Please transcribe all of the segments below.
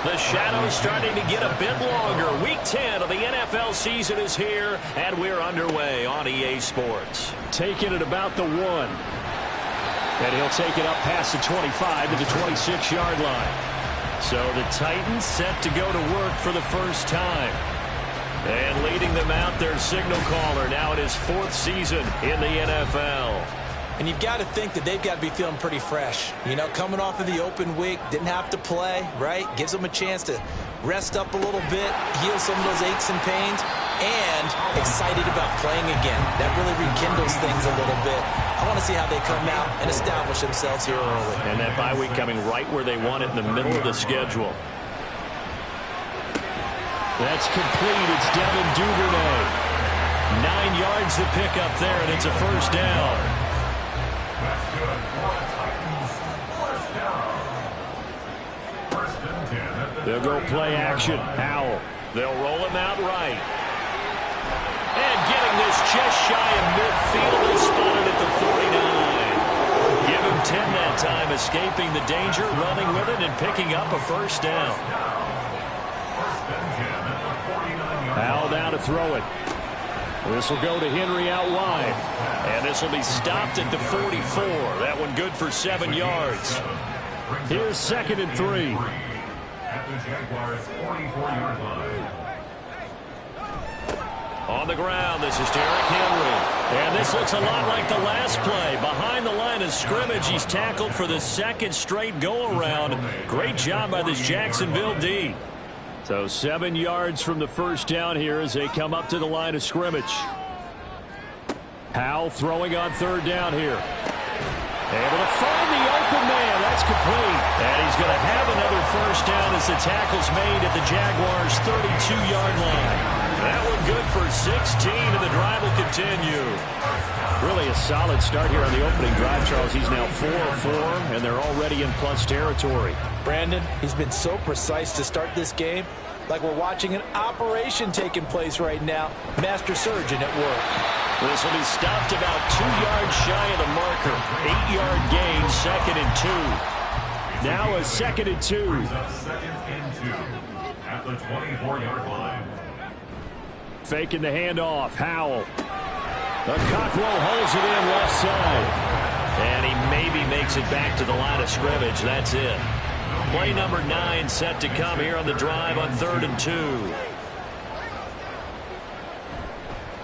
The shadow's starting to get a bit longer. Week 10 of the NFL season is here, and we're underway on EA Sports. Taking it about the 1. And he'll take it up past the 25 to the 26-yard line. So the Titans set to go to work for the first time. And leading them out, their signal caller now in his 4th season in the NFL. And you've got to think that they've got to be feeling pretty fresh. You know, coming off of the open week, didn't have to play, right? Gives them a chance to rest up a little bit, heal some of those aches and pains, and excited about playing again. That really rekindles things a little bit. I want to see how they come out and establish themselves here early. And that bye week coming right where they want it, in the middle of the schedule. That's complete. It's Devin Duvernay. 9 yards to pick up there, and it's a first down. They'll go play action. Howell. They'll roll him out right. And getting this just shy of midfield is spotted at the 49. Give him 10 that time, escaping the danger, running with it, and picking up a first down. Howell now to throw it. This will go to Henry out wide. And this will be stopped at the 44. That one good for 7 yards. Here's 2nd and 3. At the Jaguars' 44-yard line. On the ground, this is Derrick Henry. And this looks a lot like the last play. Behind the line of scrimmage, he's tackled for the 2nd straight go-around. Great job by this Jacksonville D. So 7 yards from the first down here as they come up to the line of scrimmage. Howell throwing on 3rd down here. Able to find the open man. That's complete. And he's going to have another first down as the tackle's made at the Jaguars' 32-yard line. That one good for 16, and the drive will continue. Really a solid start here on the opening drive, Charles. He's now 4 of 4, and they're already in plus territory. Brandon, he's been so precise to start this game, like we're watching an operation taking place right now. Master surgeon at work. This will be stopped about 2 yards shy of the marker. 8-yard gain, 2nd and 2. Now a 2nd and 2. 2nd and 2 at the 24-yard line. Faking the handoff. Howell. The Cockrell holds it in left side. And he maybe makes it back to the line of scrimmage. That's it. Play number 9 set to come here on the drive on 3rd and 2.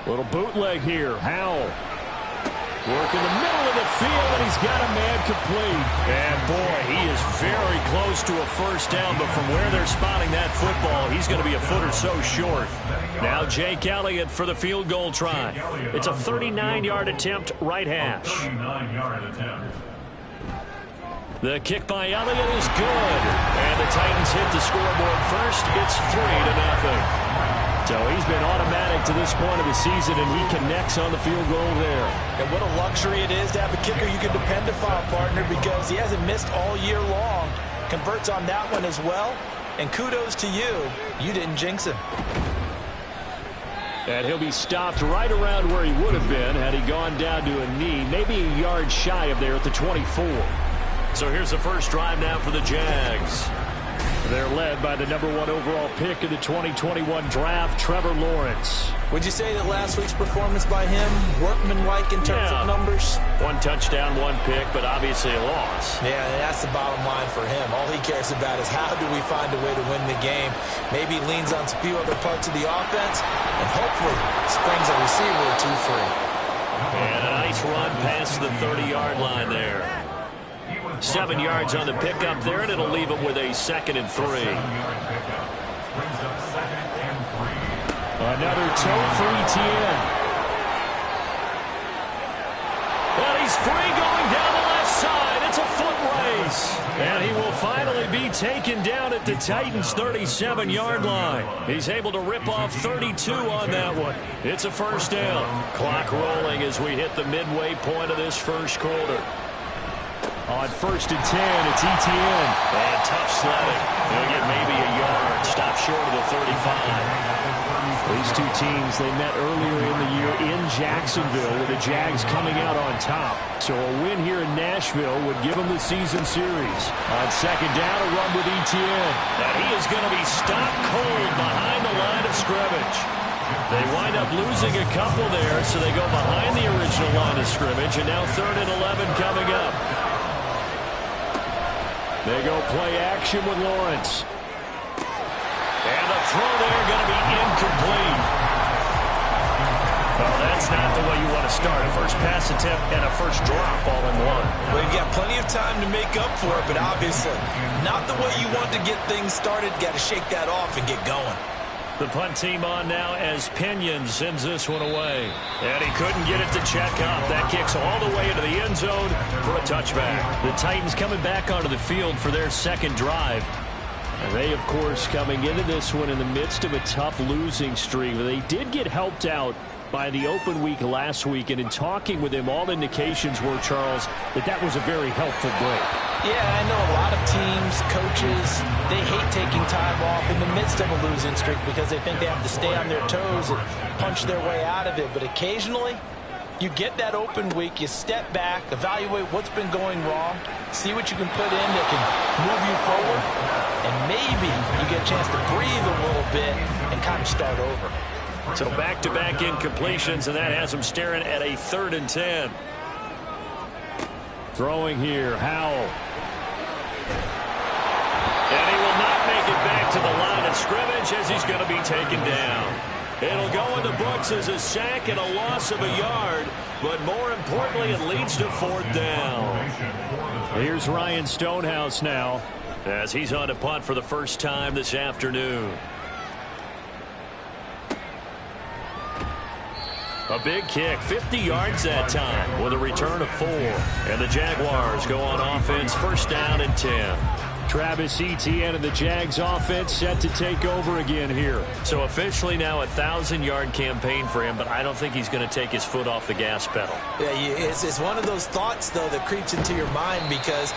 Little bootleg here. Howell. Work in the middle of the field, and he's got a man complete. And boy, he is very close to a first down, but from where they're spotting that football, he's going to be a foot or so short. Now Jake Elliott for the field goal try. It's a 39-yard attempt, right hash. 39-yard attempt. The kick by Elliott is good. And the Titans hit the scoreboard first. It's 3-0. So he's been automatic to this point of the season, and he connects on the field goal there. And what a luxury it is to have a kicker you can depend upon, partner, because he hasn't missed all year long. Converts on that one as well. And kudos to you. You didn't jinx him. And he'll be stopped right around where he would have been had he gone down to a knee, maybe a yard shy of there at the 24. So here's the first drive now for the Jags. They're led by the number 1 overall pick in the 2021 draft, Trevor Lawrence. Would you say that last week's performance by him, workmanlike in terms of numbers? 1 touchdown, 1 pick, but obviously a loss. Yeah, that's the bottom line for him. All he cares about is how do we find a way to win the game. Maybe leans on a few other parts of the offense, and hopefully springs a receiver or 2 free. And a nice run past the 30-yard line there. 7 yards on the pickup there, and it'll leave him with a 2nd and 3. Another toe for Etienne. And he's free going down the left side. It's a foot race. And he will finally be taken down at the Titans' 37-yard line. He's able to rip off 32 on that one. It's a first down. Clock rolling as we hit the midway point of this first quarter. On 1st and 10, it's Etienne. And tough sledding. He'll get maybe a yard. Stop short of the 35. These two teams, they met earlier in the year in Jacksonville with the Jags coming out on top. So a win here in Nashville would give them the season series. On 2nd down, a run with Etienne. And he is going to be stopped cold behind the line of scrimmage. They wind up losing a couple there, so they go behind the original line of scrimmage, and now 3rd and 11 coming up. They go play action with Lawrence. And the throw there going to be incomplete. Well, that's not the way you want to start. A first pass attempt and a first drop all in one. Well, you've got plenty of time to make up for it, but obviously not the way you want to get things started. Got to shake that off and get going. The punt team on now as Pinion sends this one away. And he couldn't get it to check up. That kicks all the way into the end zone for a touchback. The Titans coming back onto the field for their second drive. And they, of course, coming into this one in the midst of a tough losing streak. They did get helped out by the open week last week. And in talking with him, all indications were, Charles, that was a very helpful break. Yeah, I know a lot of teams, coaches, they hate taking time off in the midst of a losing streak because they think they have to stay on their toes and punch their way out of it. But occasionally, you get that open week, you step back, evaluate what's been going wrong, see what you can put in that can move you forward, and maybe you get a chance to breathe a little bit and kind of start over. So back-to-back incompletions, and that has them staring at a 3rd and 10. Throwing here, Howell. And he will not make it back to the line of scrimmage as he's going to be taken down. It'll go in the books as a sack and a loss of a yard, but more importantly, it leads to 4th down. Here's Ryan Stonehouse now, as he's on to punt for the first time this afternoon. A big kick, 50 yards that time with a return of 4. And the Jaguars go on offense, 1st down and 10. Travis Etienne and the Jags offense set to take over again here. So officially now a 1,000-yard campaign for him, but I don't think he's going to take his foot off the gas pedal. Yeah, it's one of those thoughts, though, that creeps into your mind because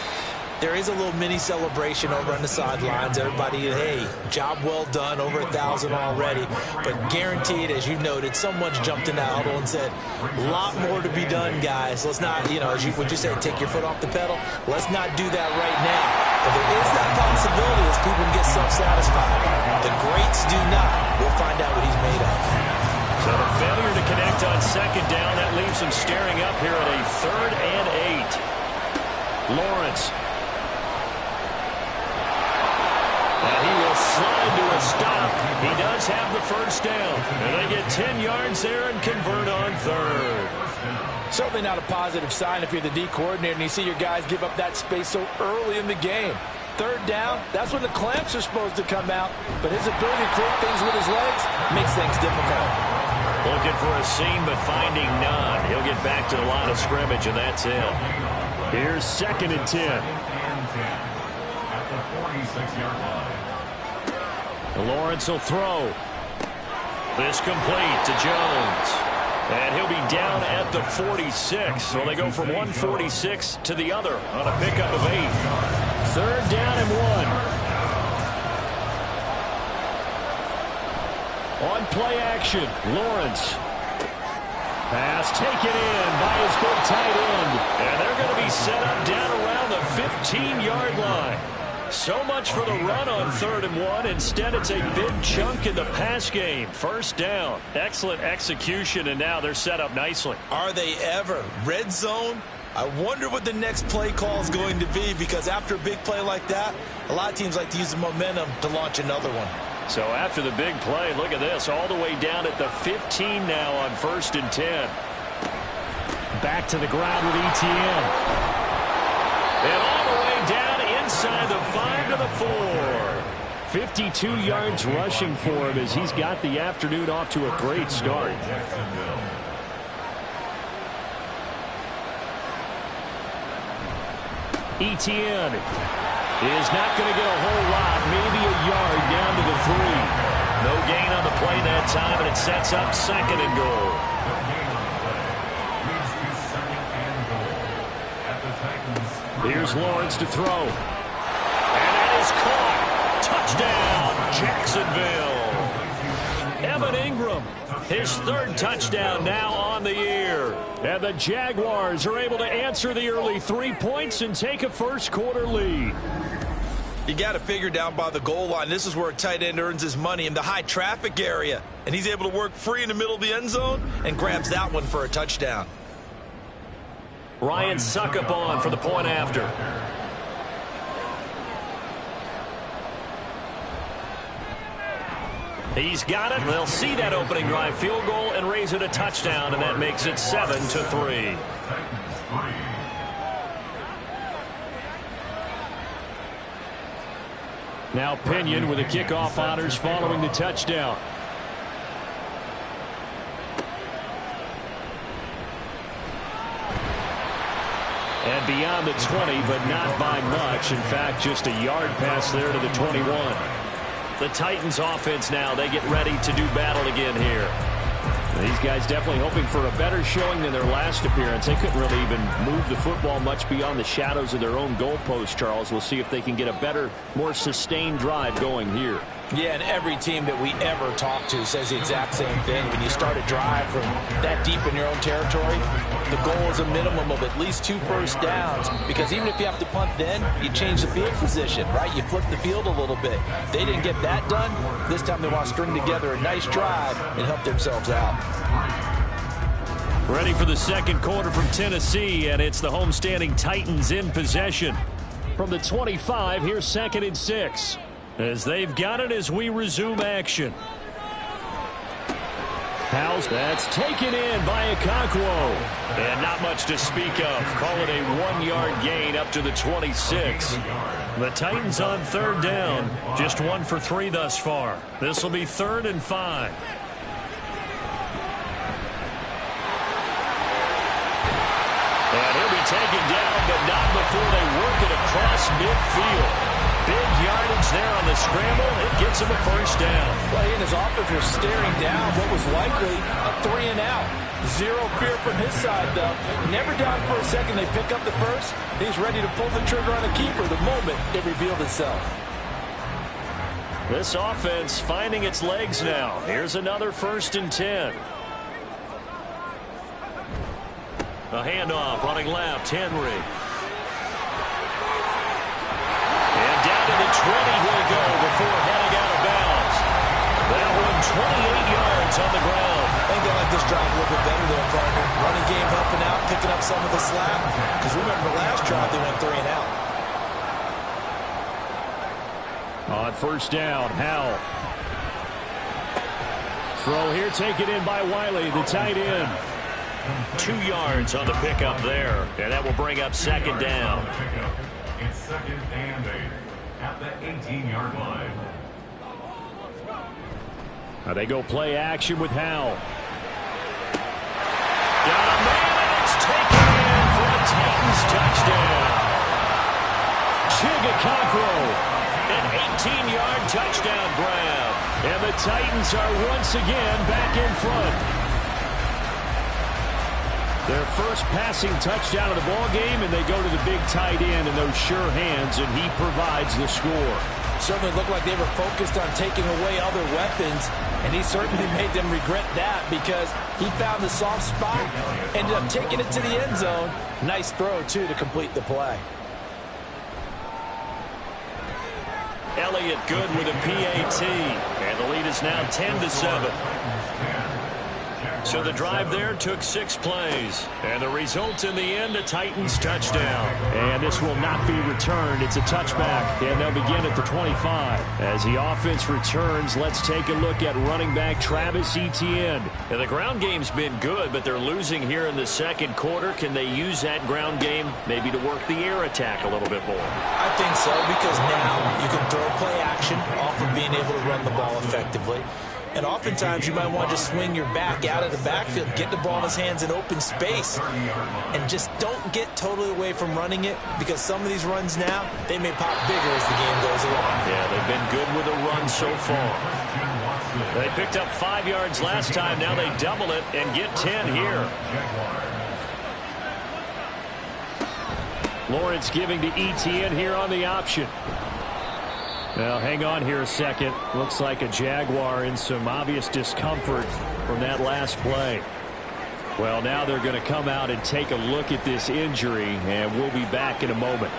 there is a little mini celebration over on the sidelines. Everybody, hey, job well done, over 1,000 already. But guaranteed, as you noted, someone's jumped in that huddle and said, a lot more to be done, guys. Let's not, would you say, take your foot off the pedal? Let's not do that right now. But there is that possibility as people get self-satisfied. The greats do not. We'll find out what he's made of. So the failure to connect on 2nd down, that leaves him staring up here at a 3rd and 8. Lawrence. And he will slide to a stop. He does have the 1st down. And they get 10 yards there and convert on 3rd. Certainly not a positive sign if you're the D coordinator and you see your guys give up that space so early in the game. 3rd down, that's when the clamps are supposed to come out. But his ability to create things with his legs makes things difficult. Looking for a seam, but finding none. He'll get back to the line of scrimmage, and that's it. Here's 2nd and 10. At the 46-yard line. Lawrence will throw. This complete to Jones. And he'll be down at the 46. So they go from 146 to the other on a pickup of 8. 3rd down and 1. On play action, Lawrence. Pass taken in by his big tight end. And they're going to be set up down around the 15-yard line. So much for the run on 3rd and 1. Instead, it's a big chunk in the pass game. 1st down. Excellent execution, and now they're set up nicely. Are they ever? Red zone? I wonder what the next play call is going to be because after a big play like that, a lot of teams like to use the momentum to launch another one. So after the big play, look at this. All the way down at the 15 now on 1st and 10. Back to the ground with Etienne. And all the way down inside the 5 to the 4. 52 yards rushing for him as he's got the afternoon off to a great start. Etienne is not going to get a whole lot, maybe a yard down to the 3. No gain on the play that time, and it sets up 2nd and goal. Leads to 2nd and goal at the Titans Here's Lawrence to throw. And that is caught. Touchdown, Jacksonville. Evan Ingram, his third touchdown now on the year. And the Jaguars are able to answer the early 3 points and take a first-quarter lead. You got to figure down by the goal line. This is where a tight end earns his money, in the high traffic area. And he's able to work free in the middle of the end zone and grabs that one for a touchdown. Ryan Suckup on for the point after. He's got it. They'll see that opening drive field goal and raise it a touchdown, and that makes it 7-3. Now Pinion with the kickoff honors following the touchdown. And beyond the 20, but not by much. In fact, just a yard pass there to the 21. The Titans offense now, they get ready to do battle again here. These guys definitely hoping for a better showing than their last appearance. They couldn't really even move the football much beyond the shadows of their own goalpost, Charles. We'll see if they can get a better, more sustained drive going here. Yeah, and every team that we ever talk to says the exact same thing. When you start a drive from that deep in your own territory, the goal is a minimum of at least 2 first downs, because even if you have to punt then, you change the field position, right? You flip the field a little bit. They didn't get that done. This time they want to string together a nice drive and help themselves out. Ready for the second quarter from Tennessee, and it's the homestanding Titans in possession. From the 25, here's 2nd and 6. As they've got it as we resume action. House, that's taken in by Okonkwo. And not much to speak of. Call it a 1-yard gain up to the 26. The Titans on 3rd down. Just 1 for 3 thus far. This will be 3rd and 5. And he'll be taken down, but not before they work it across midfield. Big yardage there on the scramble. It gets him a first down. Well, he and his offense were staring down what was likely a 3-and-out. Zero fear from his side, though. Never down for a second. They pick up the first. He's ready to pull the trigger on a keeper the moment it revealed itself. This offense finding its legs now. Here's another 1st and 10. A handoff running left. Henry. Down to the 20 he'll go before heading out of bounds. That one 28 yards on the ground. I think they like this drive a little bit better there, partner. Running game helping out, picking up some of the slack. Because remember the last drive they went 3-and-out. On 1st down, Howell. Throw here taken in by Wiley, the tight end. 2 yards on the pickup there. And that will bring up 2nd down. It's 2nd and 8 at the 18-yard line. Now they go play action with Howell. Got a man, and it's taken in for a Titans touchdown. Okonkwo, an 18-yard touchdown grab. And the Titans are once again back in front. Their first passing touchdown of the ball game, and they go to the big tight end in those sure hands, and he provides the score. Certainly looked like they were focused on taking away other weapons, and he certainly made them regret that because he found the soft spot, ended up taking it to the end zone. Nice throw, too, to complete the play. Elliott good with a PAT, and the lead is now 10-7. So the drive there took 6 plays. And the result in the end, a Titans touchdown. And this will not be returned. It's a touchback. And they'll begin at the 25. As the offense returns, let's take a look at running back Travis Etienne. And the ground game's been good, but they're losing here in the second quarter. Can they use that ground game maybe to work the air attack a little bit more? I think so, because now you can throw play action off of being able to run the ball effectively. And oftentimes you might want to just swing your back out of the backfield, get the ball in his hands in open space, and just don't get totally away from running it, because some of these runs now, they may pop bigger as the game goes along. Yeah, they've been good with a run so far. They picked up 5 yards last time. Now they double it and get 10 here. Lawrence giving to ETN here on the option. Now, hang on here a second. Looks like a Jaguar in some obvious discomfort from that last play. Well, now they're going to come out and take a look at this injury, and we'll be back in a moment.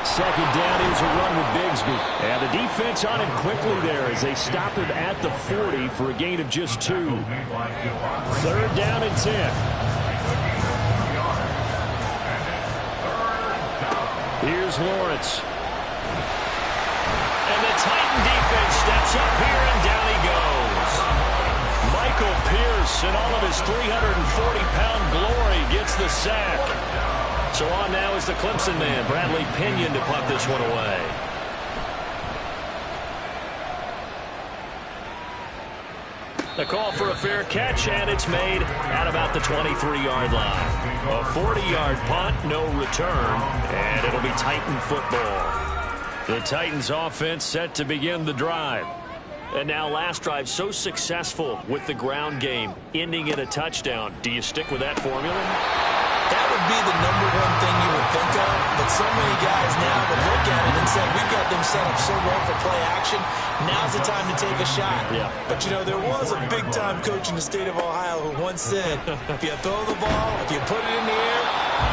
Second down, here's a run with Bigsby. And the defense on him quickly there as they stop him at the 40 for a gain of just 2. Third down and 10. Here's Lawrence. And the Titan defense steps up here, and down he goes. Michael Pierce, in all of his 340-pound glory, gets the sack. So on now is the Clemson man, Bradley Pinion, to punt this one away. The call for a fair catch, and it's made at about the 23-yard line. A 40-yard punt, no return, and it'll be Titan football. The Titans offense set to begin the drive. And now last drive so successful with the ground game, ending in a touchdown. Do you stick with that formula? That would be the number one thing you would think of, but so many guys now would look at it and say, we've got them set up so well for play action, now's the time to take a shot. Yeah. But, you know, there was a big-time coach in the state of Ohio who once said, if you throw the ball, if you put it in the air,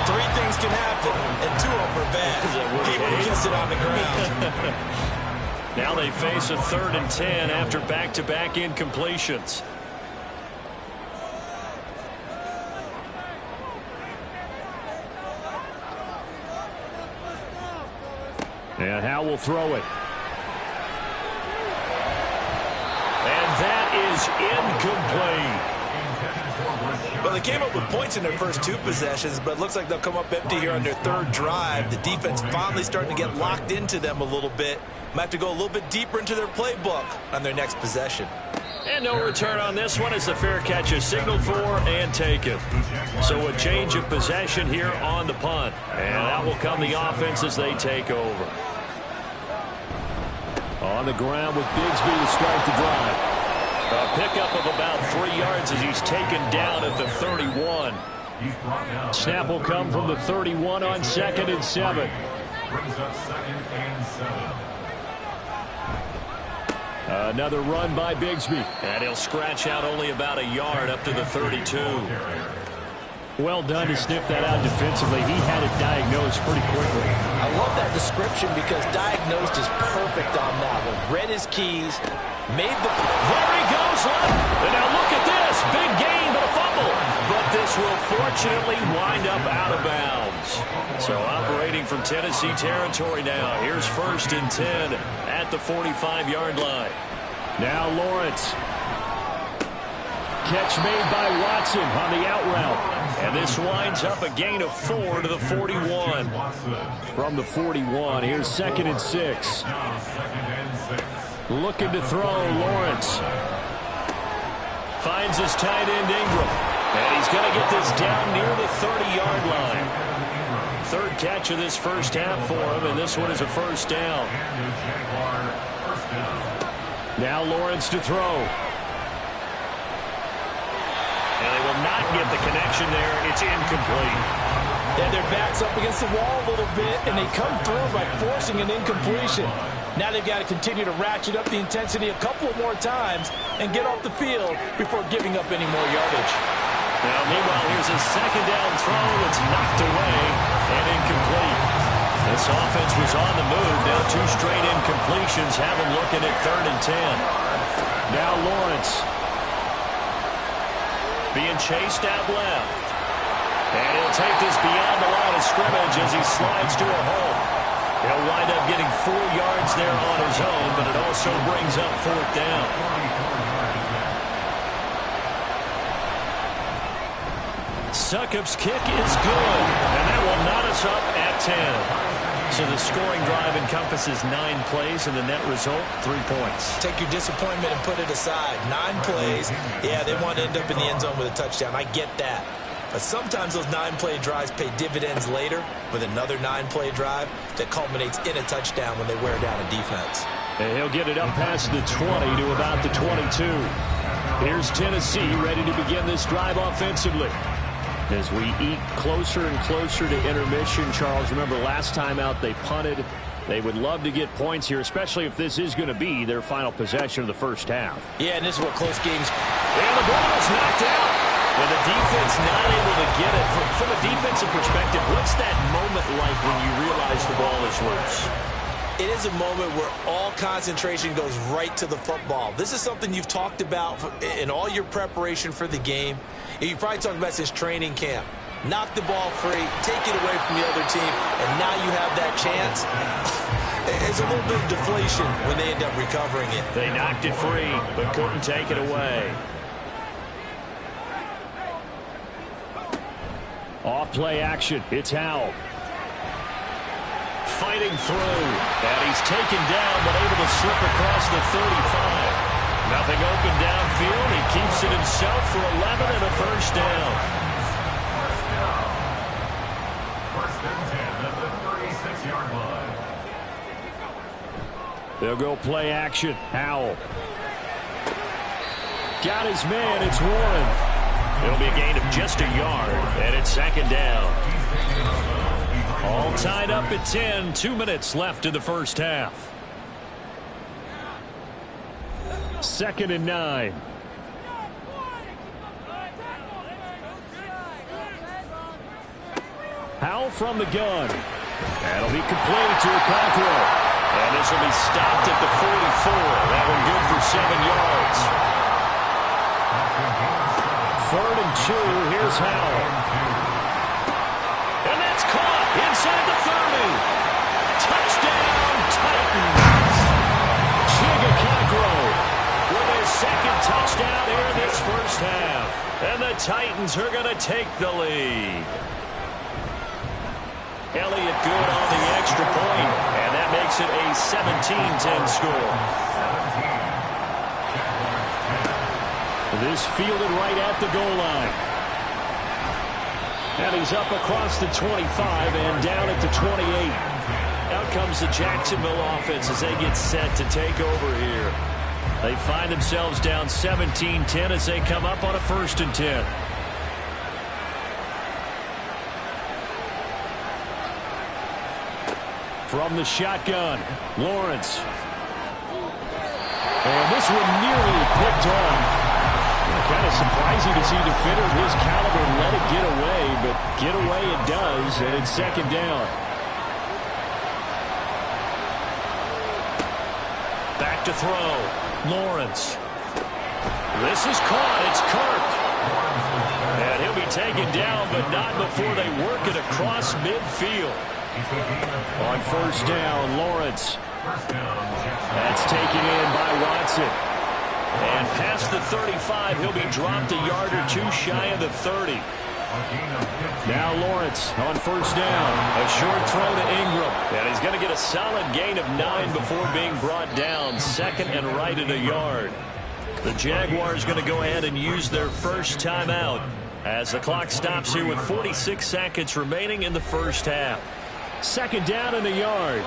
3 things can happen, and 2 of them are bad. People kiss it on the ground. Now they face a 3rd and 10 after back-to-back incompletions. And Howe will throw it. And that is incomplete. Well, they came up with points in their first 2 possessions, but it looks like they'll come up empty here on their 3rd drive. The defense finally starting to get locked into them a little bit. Might have to go a little bit deeper into their playbook on their next possession. And no return on this one as the fair catch is signaled for and taken. So a change of possession here on the punt. And that will come the offense as they take over. On the ground with Bigsby to start the drive. A pickup of about 3 yards as he's taken down at the 31. Snap will come from the 31 on 2nd and 7. Brings up 2nd and 7. Another run by Bigsby. And he'll scratch out only about a yard up to the 32. Well done to sniff that out defensively. He had it diagnosed pretty quickly. I love that description because diagnosed is perfect on that one. Read his keys, made the... There he goes left. And now look at this. Big gain, but a fumble. But this will fortunately wind up out of bounds. So operating from Tennessee territory now. Here's 1st and 10 at the 45-yard line. Now Lawrence. Catch made by Watson on the out route. And this winds up a gain of 4 to the 41. From the 41, here's 2nd and 6. Looking to throw, Lawrence. Finds his tight end Ingram. And he's going to get this down near the 30-yard line. 3rd catch of this first half for him, and this one is a 1st down. Now Lawrence to throw. And they will not get the connection there. It's incomplete. Yeah, their back's up against the wall a little bit, and they come through by forcing an incompletion. Now they've got to continue to ratchet up the intensity a couple more times and get off the field before giving up any more yardage. Now, meanwhile, here's a 2nd down throw that's knocked away and incomplete. This offense was on the move. Now 2 straight incompletions have them looking at 3rd and 10. Now Lawrence. Being chased out left. And he'll take this beyond the line of scrimmage as he slides to a hole. He'll wind up getting 4 yards there on his own, but it also brings up 4th down. Succop's kick is good, and that will knot us up at 10. So the scoring drive encompasses 9 plays, and the net result, 3 points. Take your disappointment and put it aside. 9 plays. Yeah, they want to end up in the end zone with a touchdown. I get that. But sometimes those 9-play drives pay dividends later with another 9-play drive that culminates in a touchdown when they wear down a defense. And he'll get it up past the 20 to about the 22. Here's Tennessee ready to begin this drive offensively. As we eat closer and closer to intermission, Charles, remember last time out they punted. They would love to get points here, especially if this is going to be their final possession of the first half. Yeah, and this is what close games. And the ball is knocked out. And the defense not able to get it. From a defensive perspective, what's that moment like when you realize the ball is loose? It is a moment where all concentration goes right to the football. This is something you've talked about in all your preparation for the game. You probably talked about since training camp. Knock the ball free, take it away from the other team, and now you have that chance. It's a little bit of deflation when they end up recovering it. They knocked it free, but couldn't take it away. Off play action. It's Howell. Fighting through. And he's taken down, but able to slip across the 35. Nothing open downfield. He keeps it himself for 11 and a first down. First and 10 at the 36-yard line. They'll go play action. Howell. Got his man. It's Warren. It'll be a gain of just a yard, and it's second down. All tied up at 10. 2 minutes left in the first half. 2nd and 9. Howell from the gun. That'll be complete to Okonkwo. And this will be stopped at the 44. That one good for 7 yards. 3rd and 2. Here's Howell. And that's caught inside the 30. Touchdown, Titans. Okonkwo With his second touchdown here in this first half. And the Titans are going to take the lead. Elliott good on the extra point, and that makes it a 17-10 score. This fielded right at the goal line. And he's up across the 25 and down at the 28. Out comes the Jacksonville offense as they get set to take over here. They find themselves down 17-10 as they come up on a 1st and 10. From the shotgun, Lawrence. And this one nearly picked off. Kind of surprising to see a defender of his caliber let it get away, but get away it does, and it's 2nd down. Back to throw. Lawrence. This is caught. It's Kirk. And he'll be taken down, but not before they work it across midfield. On 1st down, Lawrence. That's taken in by Watson. And past the 35, he'll be dropped a yard or two shy of the 30. Now Lawrence on 1st down. A short throw to Ingram. And he's going to get a solid gain of 9 before being brought down. 2nd and right at a yard. The Jaguars going to go ahead and use their first timeout as the clock stops here with 46 seconds remaining in the first half. 2nd down and a yard.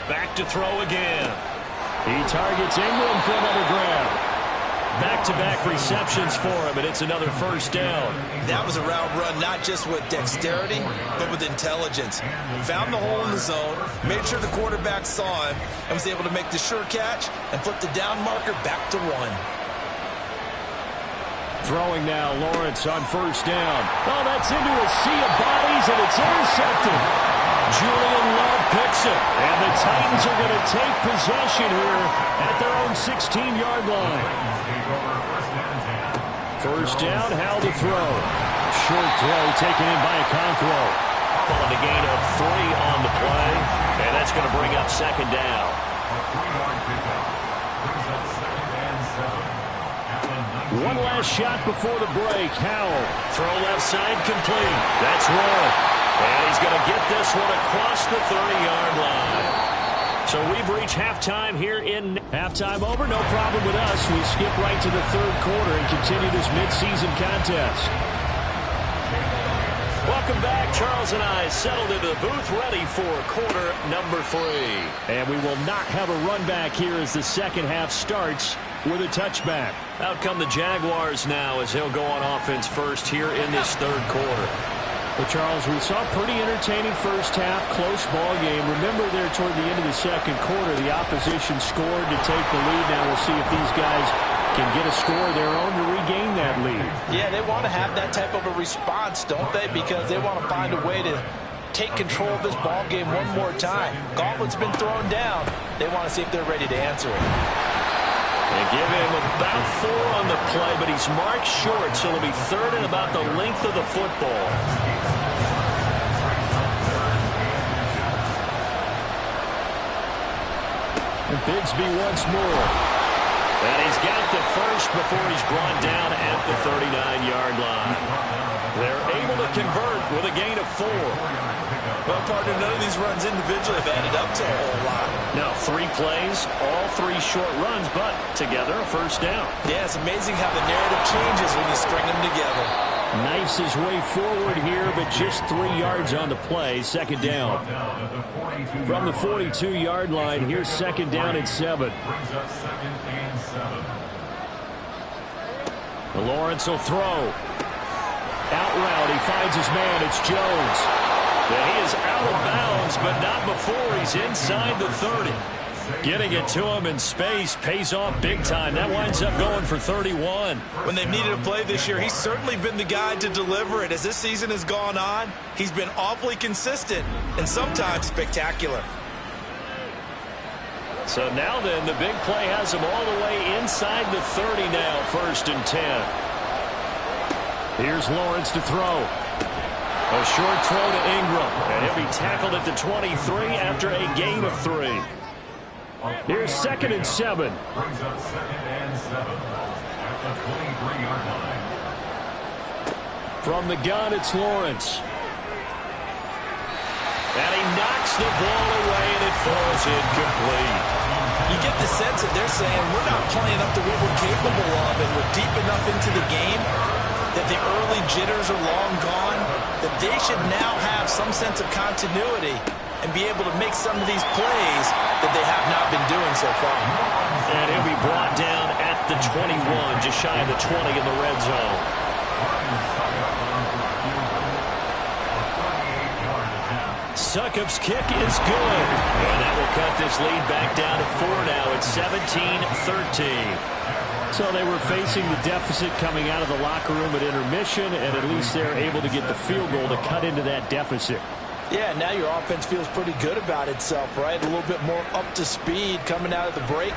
Back to throw again. He targets Ingram for another grab. Back-to-back receptions for him, and it's another 1st down. That was a route run not just with dexterity, but with intelligence. Found the hole in the zone, made sure the quarterback saw him, and was able to make the sure catch and flip the down marker back to 1. Throwing now, Lawrence on 1st down. Oh, that's into a sea of bodies, and it's intercepted. Julian Love picks it, and the Titans are going to take possession here at their own 16-yard line. 1st down, Howell to throw. Short throw taken in by Okonkwo. On the gain of 3 on the play, and that's going to bring up 2nd down. One last shot before the break. Howell. Throw left side complete. That's Roy. And he's going to get this one across the 30-yard line. So we've reached halftime here in halftime over. No problem with us. We skip right to the 3rd quarter and continue this midseason contest. Welcome back. Charles and I settled into the booth ready for quarter number 3. And we will not have a run back here as the second half starts. with a touchback. Out come the Jaguars now as he'll go on offense first here in this third quarter. Well, Charles, we saw a pretty entertaining first half, close ball game. Remember there toward the end of the second quarter, the opposition scored to take the lead. Now we'll see if these guys can get a score of their own to regain that lead. Yeah, they want to have that type of a response, don't they? Because they want to find a way to take control of this ball game one more time. Gauntlet's been thrown down. They want to see if they're ready to answer it. They give him about 4 on the play, but he's marked short, so it'll be third and about the length of the football. And Bigsby once more. And he's got the first before he's brought down at the 39-yard line. They're able to convert with a gain of 4. Well, partner, none of these runs individually have added up to a whole lot. No, 3 plays, all 3 short runs, but together a first down. Yeah, it's amazing how the narrative changes when you string them together. Knifes his way forward here, but just 3 yards on the play. Second down. From the 42-yard line, here's second down and 7. Lawrence will throw. Out route, he finds his man. It's Jones. And he is out of bounds, but not before he's inside the 30. Getting it to him in space pays off big time. That winds up going for 31. When they've needed a play this year, he's certainly been the guy to deliver it. As this season has gone on, he's been awfully consistent and sometimes spectacular. So now then, the big play has him all the way inside the 30 now, 1st and 10. Here's Lawrence to throw. A short throw to Ingram, and he'll be tackled at the 23 after a gain of 3. Here's 2nd and 7. Brings up 2nd and 7 at the 23-yard line. From the gun, it's Lawrence. And he knocks the ball away, and it falls incomplete. You get the sense that they're saying we're not playing up to what we're capable of, and we're deep enough into the game that the early jitters are long gone, that they should now have some sense of continuity and be able to make some of these plays that they have not been doing so far. And he'll be brought down at the 21, just shy of the 20 in the red zone. Succop's kick is good. And that will cut this lead back down to 4 now. It's 17-13. So they were facing the deficit coming out of the locker room at intermission, and at least they're able to get the field goal to cut into that deficit. Yeah, now your offense feels pretty good about itself, right? A little bit more up to speed coming out of the break.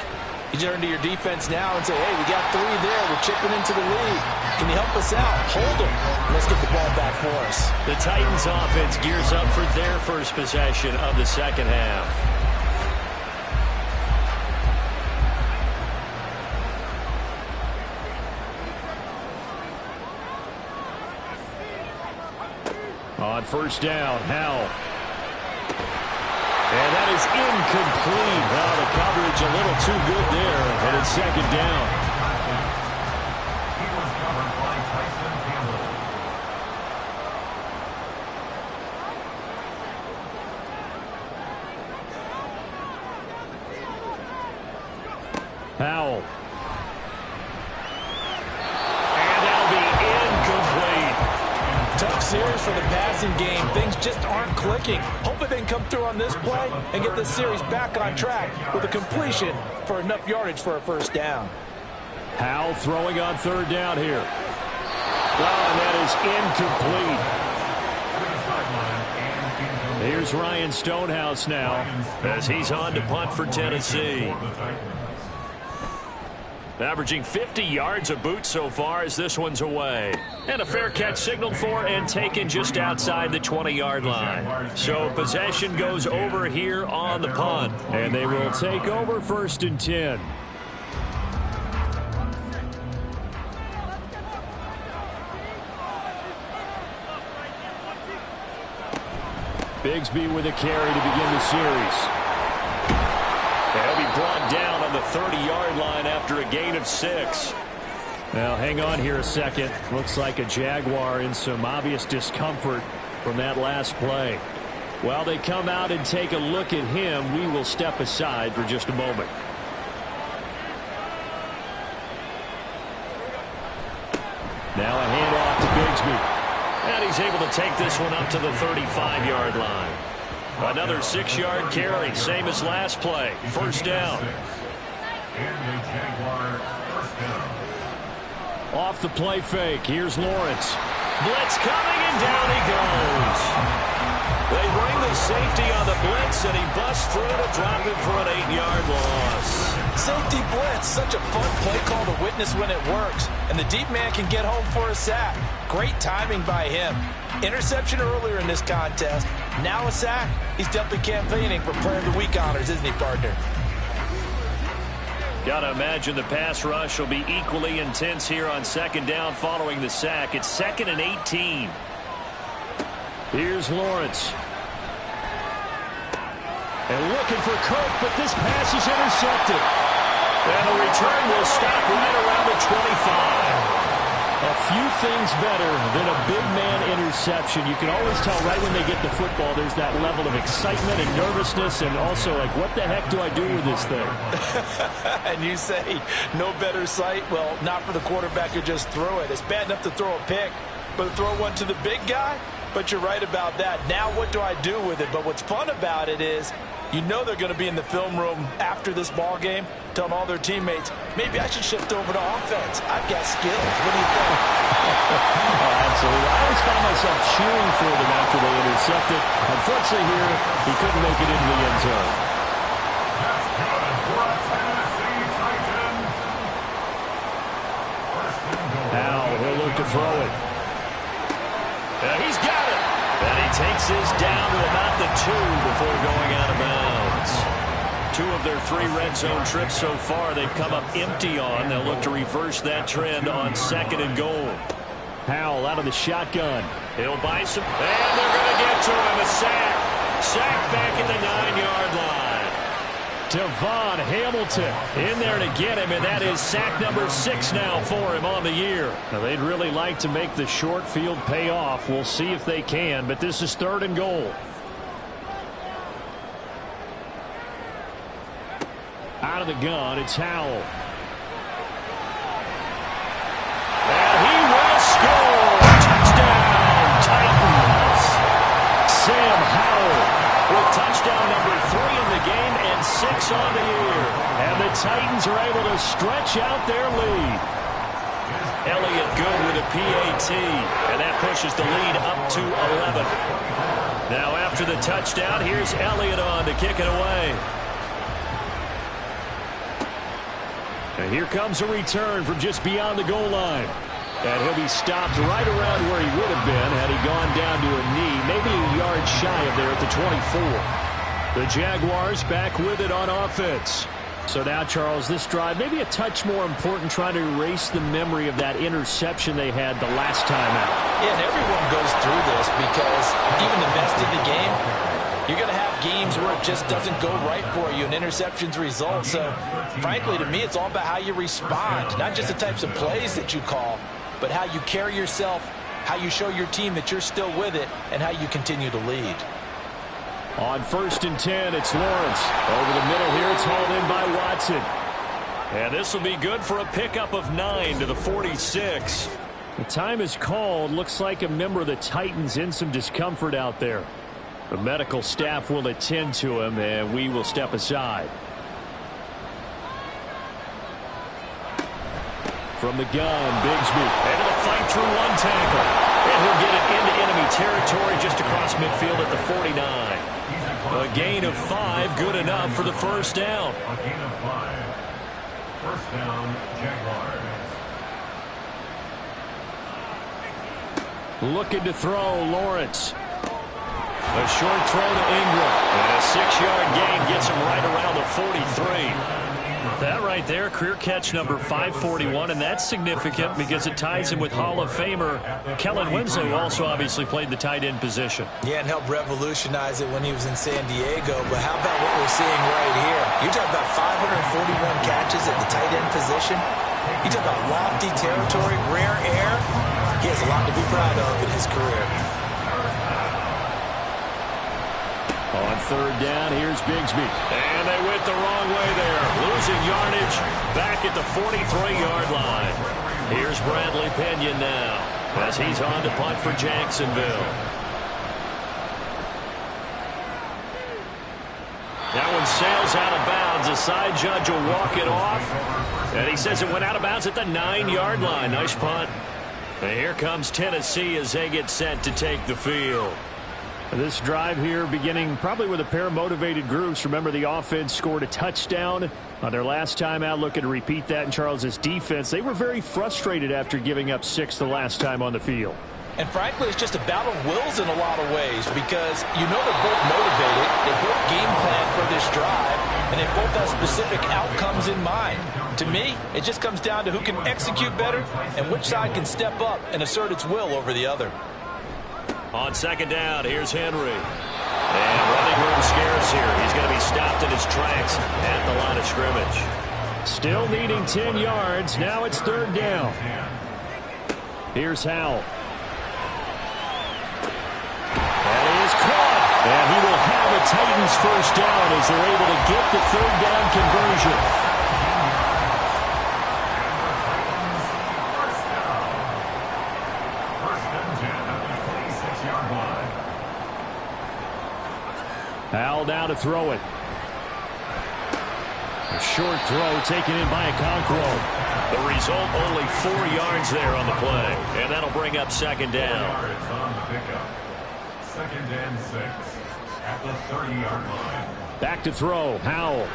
You turn to your defense now and say, hey, we got 3 there. We're chipping into the lead. Can you help us out? Hold them. Let's get the ball back for us. The Titans offense gears up for their first possession of the second half. On first down, Howell. And that is incomplete. Well, the coverage a little too good there, and it's second down. He was covered by Tyson Campbell. Howell. And that'll be incomplete. Tough series for the passing game. Things just aren't clicking. Hoping they can come through on this play and get this series back on track with a completion for enough yardage for a first down. Howell throwing on third down here. Well, and that is incomplete. Here's Ryan Stonehouse now as he's on to punt for Tennessee. Averaging 50 yards a boot so far as this one's away. And a fair catch signaled for and taken just outside the 20-yard line. So possession goes over here on the punt. And they will take over 1st and 10. Bigsby with a carry to begin the series. He'll be brought down on the 30-yard line after a gain of 6. Now, hang on here a second. Looks like a Jaguar in some obvious discomfort from that last play. While they come out and take a look at him, we will step aside for just a moment. Now a handoff to Bigsby. And he's able to take this one up to the 35-yard line. Another 6-yard carry, same as last play. First down. And the Jaguar first down. Off the play fake, here's Lawrence. Blitz coming, and down he goes. They bring the safety on the blitz, and he busts through to drop him for an 8-yard loss. Safety blitz, such a fun play call to witness when it works. And the deep man can get home for a sack. Great timing by him. Interception earlier in this contest. Now a sack. He's definitely campaigning for player of the week honors, isn't he, partner? Gotta imagine the pass rush will be equally intense here on second down following the sack. It's 2nd and 18. Here's Lawrence. And looking for Kirk, but this pass is intercepted. And the return will stop right around the 25. A few things better than a big man interception. You can always tell right when they get the football, there's that level of excitement and nervousness, and also like, what the heck do I do with this thing? And you say, no better sight? Well, not for the quarterback who just threw it. It's bad enough to throw a pick, but to throw one to the big guy? But you're right about that. Now what do I do with it? But what's fun about it is, you know they're going to be in the film room after this ball game, telling all their teammates, maybe I should shift over to offense. I've got skills. What do you think? Oh, absolutely. I always found myself cheering for them after they intercepted. Unfortunately here, he couldn't make it into the end zone. That's good for a Tennessee Titan. First and goal. Now he'll look to throw it. He's got it. And he takes this down to about the 2 before going out of bounds. 2 of their 3 red zone trips so far they've come up empty on. They'll look to reverse that trend on 2nd and goal. Howell out of the shotgun. He'll buy some, and they're going to get to him. A sack. Sack back at the 9-yard line. Devon Hamilton in there to get him, and that is sack number 6 now for him on the year. Now, they'd really like to make the short field pay off. We'll see if they can, but this is 3rd and goal. Out of the gun, it's Howell. And he will score. Touchdown, Titans. Sam Howell with touchdown number 3 in the game and 6 on the year. And the Titans are able to stretch out their lead. Elliott good with a PAT, and that pushes the lead up to 11. Now after the touchdown, here's Elliott on to kick it away. And here comes a return from just beyond the goal line. And he'll be stopped right around where he would have been had he gone down to a knee, maybe a yard shy of there at the 24. The Jaguars back with it on offense. So now, Charles, this drive maybe a touch more important, trying to erase the memory of that interception they had the last time out. Yeah, and everyone goes through this because even the best in the game, you're going to have games where it just doesn't go right for you and interceptions result. So, frankly, to me, it's all about how you respond, not just the types of plays that you call, but how you carry yourself, how you show your team that you're still with it, and how you continue to lead. On 1st and 10, it's Lawrence. Over the middle here, it's hauled in by Watson. And this will be good for a pickup of 9 to the 46. The time is called. Looks like a member of the Titans in some discomfort out there. The medical staff will attend to him, and we will step aside. From the gun, Bigsby. Able to fight through one tackle. And he'll get it into enemy territory just across midfield at the 49. A gain of 5, good enough for the first down. A gain of 5. First down, Jaguars. Looking to throw, Lawrence. A short throw to Ingram. And a 6-yard gain gets him right around the 43. That right there, career catch number 541, and that's significant because it ties him with Hall of Famer Kellen Winslow, who also obviously played the tight end position. Yeah, and helped revolutionize it when he was in San Diego. But how about what we're seeing right here? You're talking about 541 catches at the tight end position. You talk about lofty territory, rare air. He has a lot to be proud of in his career. On 3rd down, here's Bigsby. And they went the wrong way there. Losing yardage back at the 43-yard line. Here's Bradley Pinion now as he's on to punt for Jacksonville. That one sails out of bounds. The side judge will walk it off. And he says it went out of bounds at the 9-yard line. Nice punt. And here comes Tennessee as they get set to take the field. This drive here beginning probably with a pair of motivated groups. Remember, the offense scored a touchdown on their last time out. Looking to repeat that in Charles's defense. They were very frustrated after giving up 6 the last time on the field. And frankly, it's just a battle of wills in a lot of ways because you know they're both motivated. They both game plan for this drive, and they both have specific outcomes in mind. To me, it just comes down to who can execute better and which side can step up and assert its will over the other. On second down, here's Henry. And running room scarce here. He's going to be stopped in his tracks at the line of scrimmage. Still needing 10 yards. Now it's third down. Here's Howell. And he is caught. And he will have a Titans first down as they're able to get the third down conversion. Howell now to throw it. A short throw taken in by Okonkwo. The result, only 4 yards there on the play. And that'll bring up second down. Second and 6 at the 30-yard line. Back to throw. Howell.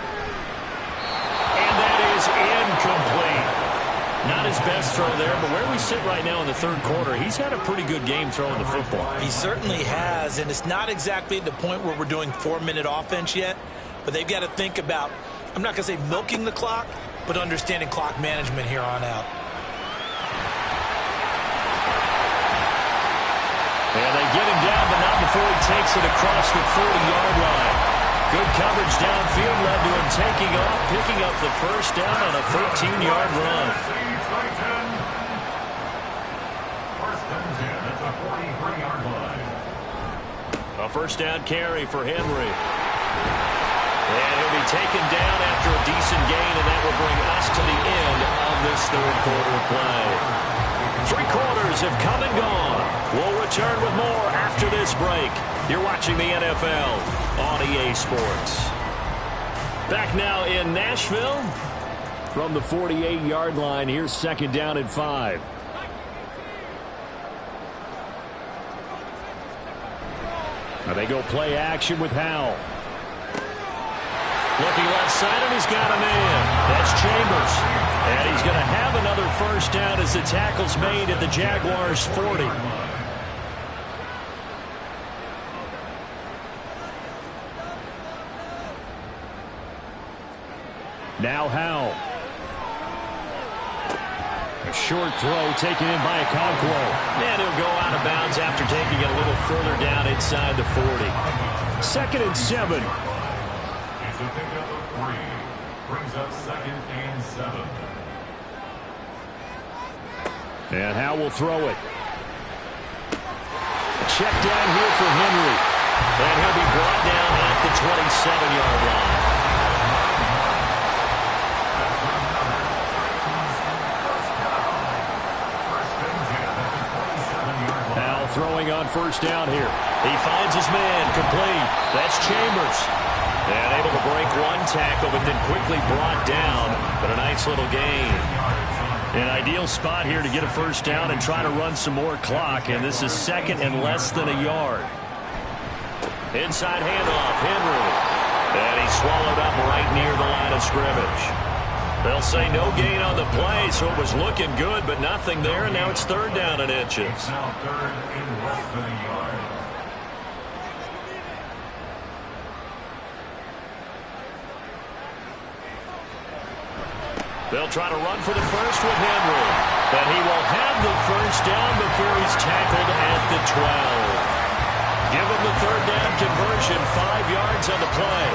And that is incomplete. Not his best throw there, but where we sit right now in the third quarter, he's had a pretty good game throwing the football. He certainly has, and it's not exactly the point where we're doing 4-minute offense yet, but they've got to think about, I'm not going to say milking the clock, but understanding clock management here on out. And they get him down, but not before he takes it across the 40-yard line. Good coverage downfield led to him taking off, picking up the first down on a 13-yard run. First and 10 at the 43-yard line. A first down carry for Henry. And he'll be taken down after a decent gain, and that will bring us to the end of this third quarter play. 3 quarters have come and gone. We'll return with more after this break. You're watching the NFL on EA Sports. Back now in Nashville. From the 48-yard line, here's second down and 5. Now they go play action with Howell. Looking left side, and he's got a man. That's Chambers. And he's going to have another first down as the tackle's made at the Jaguars' 40. Now Howell. A short throw taken in by Okonkwo. And he'll go out of bounds after taking it a little further down inside the 40. Second and 7. It's a pickup of 3. Brings up second and 7. And Howell will throw it. Check down here for Henry. And he'll be brought down at the 27-yard line. Throwing on first down here. He finds his man, complete. That's Chambers. And able to break one tackle, but then quickly brought down. But a nice little gain. An ideal spot here to get a first down and try to run some more clock. And this is second and less than a yard. Inside handoff, Henry. And he's swallowed up right near the line of scrimmage. They'll say no gain on the play, so it was looking good, but nothing there, and now it's third down and inches. Now third and less than a yard. They'll try to run for the first with Henry. But he will have the first down before he's tackled at the 12. Give him the third down conversion, 5 yards on the play.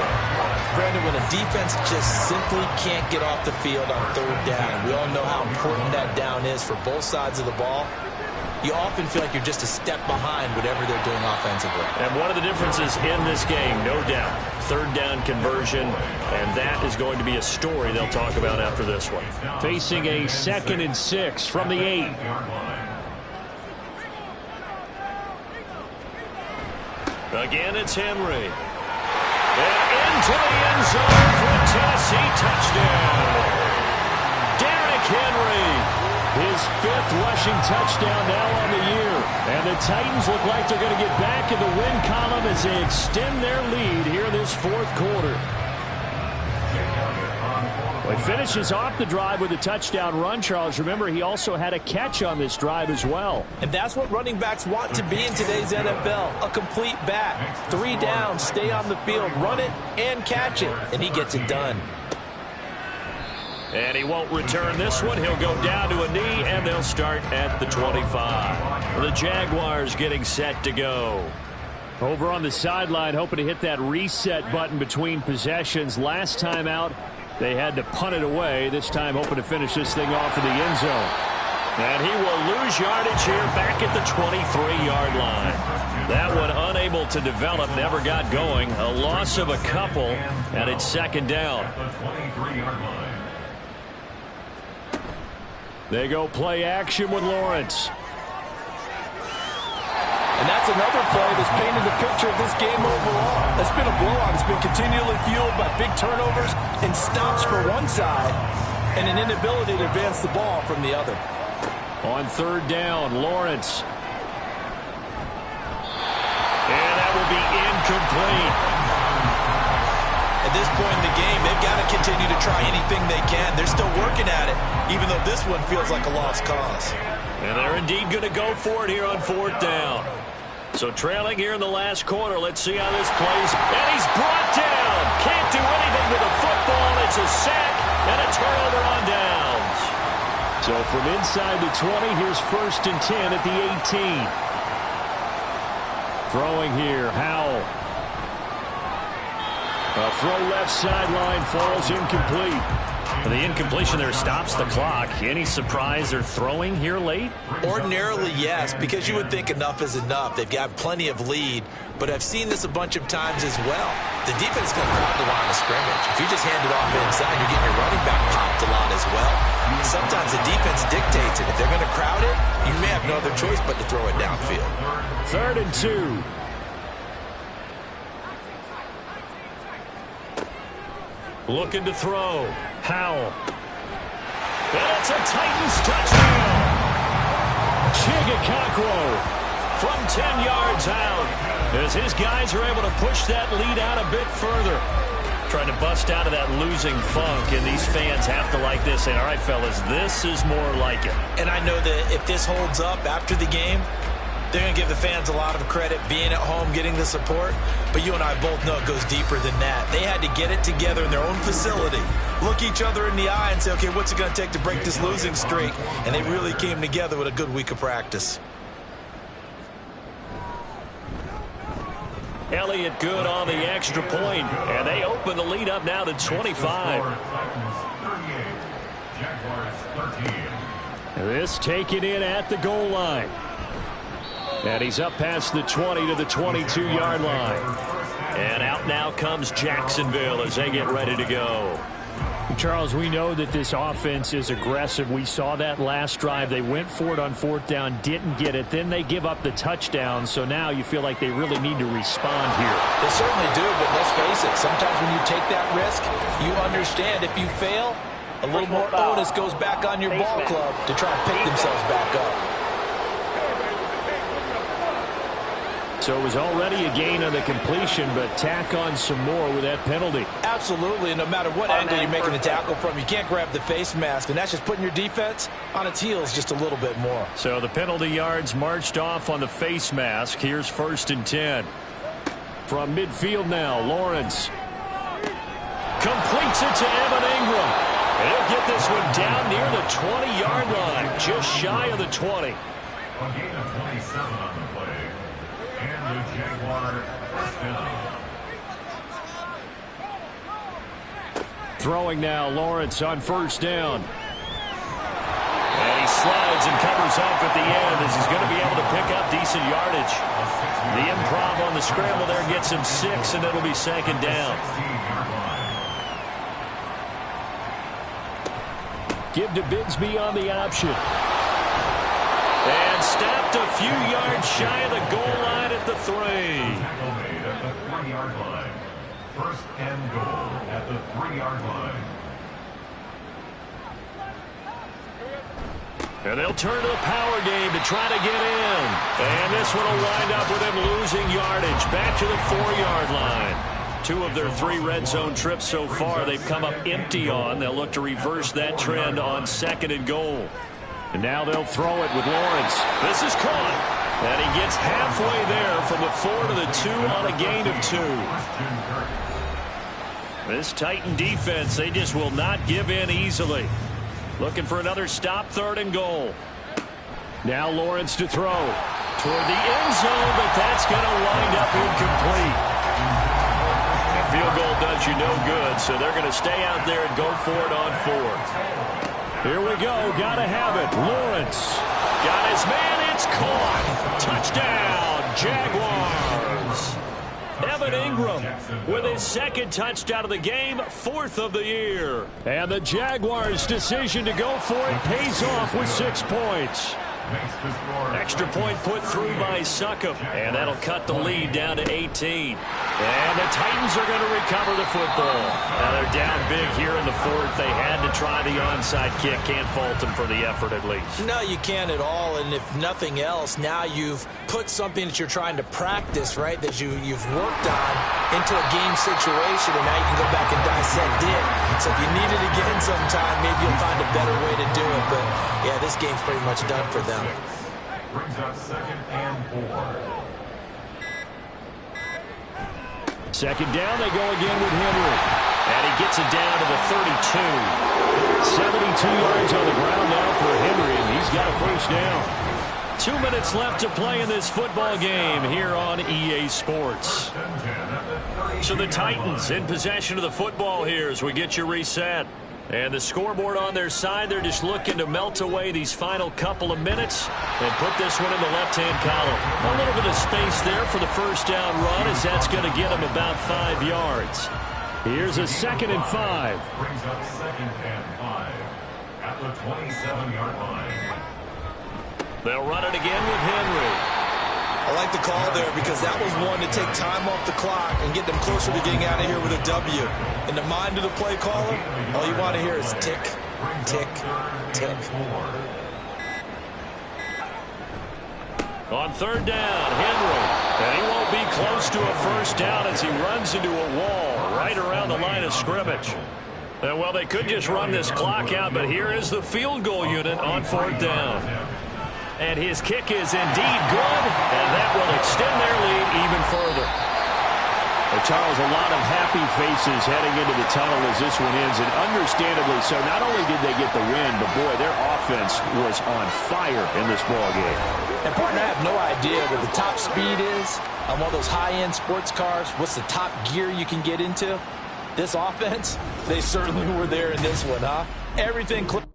Brandon, when a defense just simply can't get off the field on third down, we all know how important that down is for both sides of the ball. you often feel like you're just a step behind whatever they're doing offensively. And one of the differences in this game, no doubt, third down conversion, and that is going to be a story they'll talk about after this one. Facing a 2nd and 6 from the 8. Again, it's Henry. And into the end zone for a Tennessee touchdown. Derrick Henry. His 5th rushing touchdown now on the year. And the Titans look like they're going to get back in the win column as they extend their lead here in this 4th quarter. Well, he finishes off the drive with a touchdown run, Charles. Remember, he also had a catch on this drive as well. And that's what running backs want to be in today's NFL, a complete back. 3 downs, stay on the field, run it, and catch it. And he gets it done. And he won't return this one. He'll go down to a knee, and they'll start at the 25. The Jaguars getting set to go. Over on the sideline, hoping to hit that reset button between possessions. Last time out, they had to punt it away. This time, hoping to finish this thing off in the end zone. And he will lose yardage here back at the 23-yard line. That one unable to develop, never got going. A loss of a couple, and it's 2nd down. They go play action with Lawrence. And that's another play that's painted the picture of this game overall. It's been a blowout. It's been continually fueled by big turnovers and stops for one side and an inability to advance the ball from the other. On 3rd down, Lawrence. And that will be incomplete. At this point in the game, they've got to continue to try anything they can. They're still working at it, even though this one feels like a lost cause. And they're indeed going to go for it here on 4th down. So trailing here in the last quarter, let's see how this plays. And he's brought down. Can't do anything with a football. It's a sack and a turnover on downs. So from inside the 20, here's 1st and 10 at the 18. Throwing here, Howell. A throw left sideline, falls incomplete. The incompletion there stops the clock. Any surprise they're throwing here late? Ordinarily, yes, because you would think enough is enough. They've got plenty of lead, but I've seen this a bunch of times as well. The defense is going to crowd the line of scrimmage. If you just hand it off inside, you're getting your running back popped a lot as well. Sometimes the defense dictates it. If they're going to crowd it, you may have no other choice but to throw it downfield. 3rd and 2. Looking to throw. Howell. And it's a Titans touchdown. Chigakakwo From 10 yards out. As his guys are able to push that lead out a bit further. Trying to bust out of that losing funk, and these fans have to like this. And all right, fellas, this is more like it. And I know that if this holds up after the game, they're going to give the fans a lot of credit being at home, getting the support. But you and I both know it goes deeper than that. They had to get it together in their own facility, look each other in the eye and say, okay, what's it going to take to break this losing streak? And they really came together with a good week of practice. Elliott good on the extra point, and they open the lead up now to 25. This taken in at the goal line. And he's up past the 20 to the 22-yard line. And out now comes Jacksonville as they get ready to go. Charles, we know that this offense is aggressive. We saw that last drive. They went for it on 4th down, didn't get it. Then they give up the touchdown. So now you feel like they really need to respond here. They certainly do, but let's face it. Sometimes when you take that risk, you understand if you fail, a little more onus goes back on your ball club to try and pick themselves back up. So it was already a gain on the completion, but tack on some more with that penalty. Absolutely, and no matter what angle you're making the tackle from, you can't grab the face mask, and that's just putting your defense on its heels just a little bit more. So the penalty yards marched off on the face mask. Here's 1st and 10. From midfield now, Lawrence. Completes it to Evan Ingram. He'll get this one down near the 20-yard line, just shy of the 20. A gain of 27 on the play. And the Jaguar first down. Throwing now, Lawrence on 1st down. And he slides and covers up at the end as he's going to be able to pick up decent yardage. The improv on the scramble there gets him 6, and it'll be second down. Give to Bigsby on the option. And stopped a few yards shy of the goal line at the 3. Tackle made at the 3-yard line. First and goal at the 3-yard line. And they'll turn to the power game to try to get in. And this one will wind up with him losing yardage back to the 4-yard line. 2 of their 3 red zone trips so far they've come up empty on. They'll look to reverse that trend on 2nd and goal. And now they'll throw it with Lawrence. This is caught. And he gets halfway there from the 4 to the 2 on a gain of 2. This Titan defense, they just will not give in easily. Looking for another stop, 3rd and goal. Now Lawrence to throw toward the end zone, but that's going to wind up incomplete. A field goal does you no good, so they're going to stay out there and go for it on 4th. Here we go. Got to have it. Lawrence got his man. It's caught. Touchdown, Jaguars. Evan Ingram with his 2nd touchdown of the game, 4th of the year. And the Jaguars' decision to go for it pays off with 6 points. Extra point put through by Succop, and that'll cut the lead down to 18. And the Titans are going to recover the football. Now they're down big here in the 4th. They had to try the onside kick. Can't fault them for the effort at least. No, you can't at all. And if nothing else, now you've put something that you're trying to practice, right, that you've worked on into a game situation, and now you can go back and dissect it. So if you needed to get in sometime, maybe you'll find a better way to do it. But, yeah, this game's pretty much done for them. Brings up 2nd and 4. 2nd down, they go again with Henry. And he gets it down to the 32. 72 yards on the ground now for Henry, and he's got a 1st down. 2 minutes left to play in this football game here on EA Sports. So the Titans in possession of the football here as we get you reset. And the scoreboard on their side, they're just looking to melt away these final couple of minutes and put this one in the left-hand column. A little bit of space there for the 1st down run, as that's going to get them about 5 yards. Here's a 2nd and 5. Brings up 2nd and 5 at the 27-yard line. They'll run it again with Henry. I like the call there because that was one to take time off the clock and get them closer to getting out of here with a W. In the mind of the play caller, all you want to hear is tick, tick, tick. On 3rd down, Henry. And he won't be close to a 1st down as he runs into a wall right around the line of scrimmage. And, well, they could just run this clock out, but here is the field goal unit on 4th down. And his kick is indeed good, and that will extend their lead even further. Well, Charles, a lot of happy faces heading into the tunnel as this one ends, and understandably so. Not only did they get the win, but, boy, their offense was on fire in this ballgame. And, partner, I have no idea what the top speed is on one of those high-end sports cars. What's the top gear you can get into? This offense, they certainly were there in this one, huh? Everything clicked.